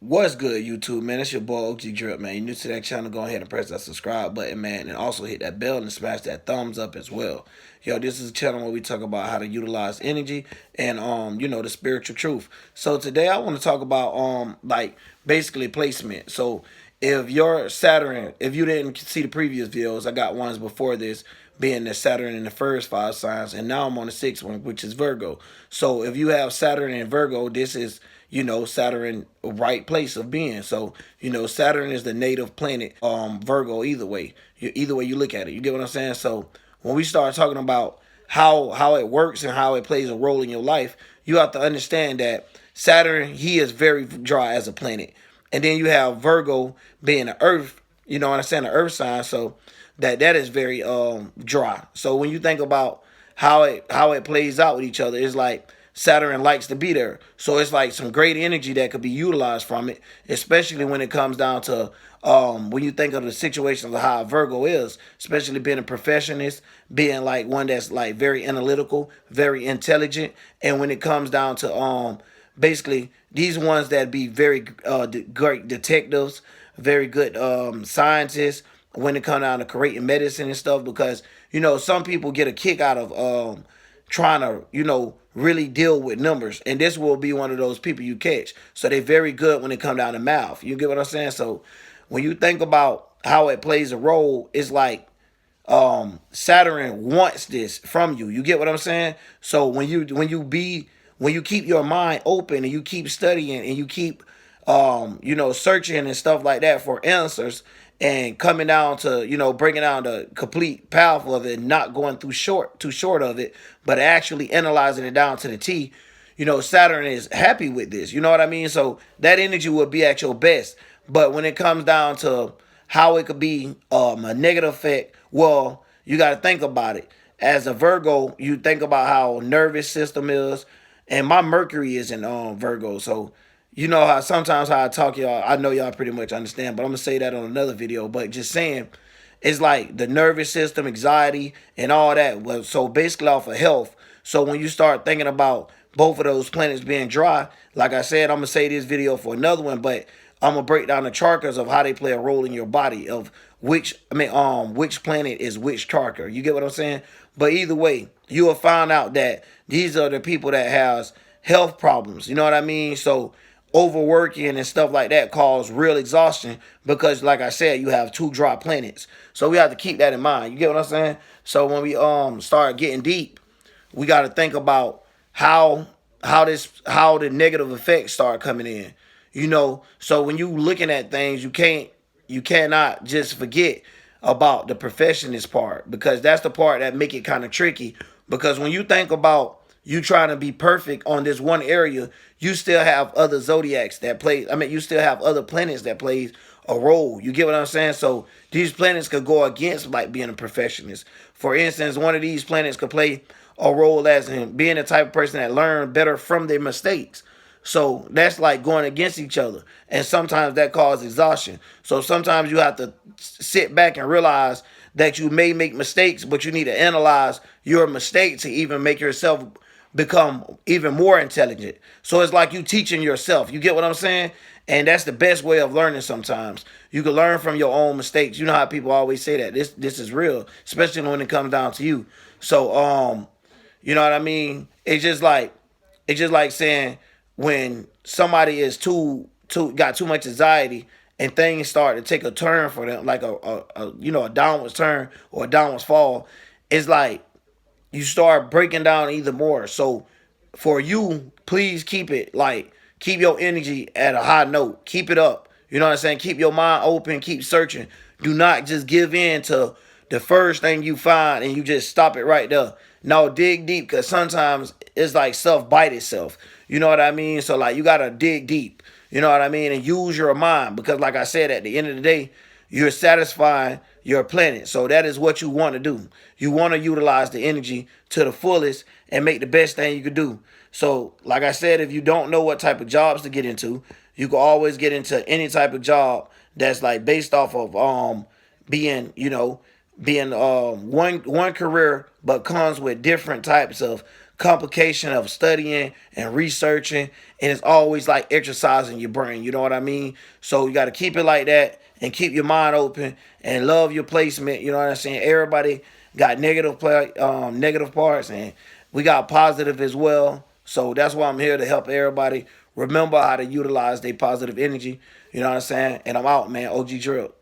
What's good, YouTube, man? It's your boy OG Drip, man. You're new to that channel, go ahead and press that subscribe button, man, and also hit that bell and smash that thumbs up as well. Yo, this is a channel where we talk about how to utilize energy and the spiritual truth. So today I want to talk about like basically placement. So if your Saturn, if you didn't see the previous videos, I got ones before this, being the Saturn in the first five signs, and now I'm on the sixth one, which is Virgo. So if you have Saturn in Virgo, this is Saturn right place of being. So Saturn is the native planet, Virgo. Either way you look at it, you get what I'm saying. So when we start talking about how it works and how it plays a role in your life, you have to understand that Saturn, he is very dry as a planet, and then you have Virgo being the Earth. You know what I'm saying, the Earth sign. So that is very dry. So when you think about how it plays out with each other, it's like Saturn likes to be there. So it's like some great energy that could be utilized from it, especially when it comes down to when you think of the situations of how Virgo is, especially being a perfectionist, being like one that's like very analytical, very intelligent, and when it comes down to basically these ones that be very great detectives, very good scientists when it comes down to creating medicine and stuff, because some people get a kick out of trying to really deal with numbers, and this will be one of those people you catch. So they're very good when it come down to math. You get what I'm saying? So when you think about how it plays a role, it's like Saturn wants this from you. You get what I'm saying? So when you keep your mind open and you keep studying and you keep searching and stuff like that for answers, and coming down to breaking down the complete path of it, not going too short of it, but actually analyzing it down to the T. Saturn is happy with this. You know what I mean? So that energy will be at your best. But when it comes down to how it could be a negative effect, well, you got to think about it. As a Virgo, you think about how nervous system is, and my Mercury is in Virgo, so you know how sometimes how I talk, y'all. I know y'all pretty much understand, but I'm gonna say that on another video. But just saying, it's like the nervous system, anxiety, and all that. Well, so basically off of health. So when you start thinking about both of those planets being dry, like I said, I'm gonna say this video for another one, but I'm gonna break down the charkers of how they play a role in your body, of which planet is which charker. You get what I'm saying? But either way, you will find out that these are the people that has health problems. You know what I mean? So overworking and stuff like that cause real exhaustion, because like I said, you have two dry planets. So we have to keep that in mind. You get what I'm saying? So when we start getting deep, we got to think about how the negative effects start coming in. So when you looking at things, you cannot just forget about the perfectionist part, because that's the part that make it kind of tricky. Because when you think about you trying to be perfect on this one area, you still have other zodiacs that play. I mean, you still have other planets that plays a role. You get what I'm saying? So these planets could go against like being a perfectionist. For instance, one of these planets could play a role as in being the type of person that learn better from their mistakes. So that's like going against each other. And sometimes that causes exhaustion. So sometimes you have to sit back and realize that you may make mistakes, but you need to analyze your mistake to even make yourself become even more intelligent. So it's like you teaching yourself. You get what I'm saying? And that's the best way of learning sometimes. You can learn from your own mistakes. You know how people always say that. This is real, especially when it comes down to you. So you know what I mean? It's just like saying, when somebody is too got too much anxiety and things start to take a turn for them, like a downwards turn or a downwards fall, it's like you start breaking down even more. So for you, please keep your energy at a high note. Keep it up. You know what I'm saying? Keep your mind open. Keep searching. Do not just give in to the first thing you find and you just stop it right there. No, dig deep, because sometimes it's like stuff bite itself. You know what I mean? So like you gotta dig deep. You know what I mean? And use your mind, because like I said, at the end of the day, you're satisfying your planet. So that is what you want to do. You want to utilize the energy to the fullest and make the best thing you could do. So like I said, if you don't know what type of jobs to get into, you can always get into any type of job that's like based off of being, being one career, but comes with different types of complication of studying and researching, and it's always like exercising your brain. You know what I mean? So you got to keep it like that and keep your mind open and love your placement. You know what I'm saying? Everybody got negative parts, and we got positive as well. So that's why I'm here to help everybody remember how to utilize their positive energy. You know what I'm saying? And I'm out, man. OG Drill.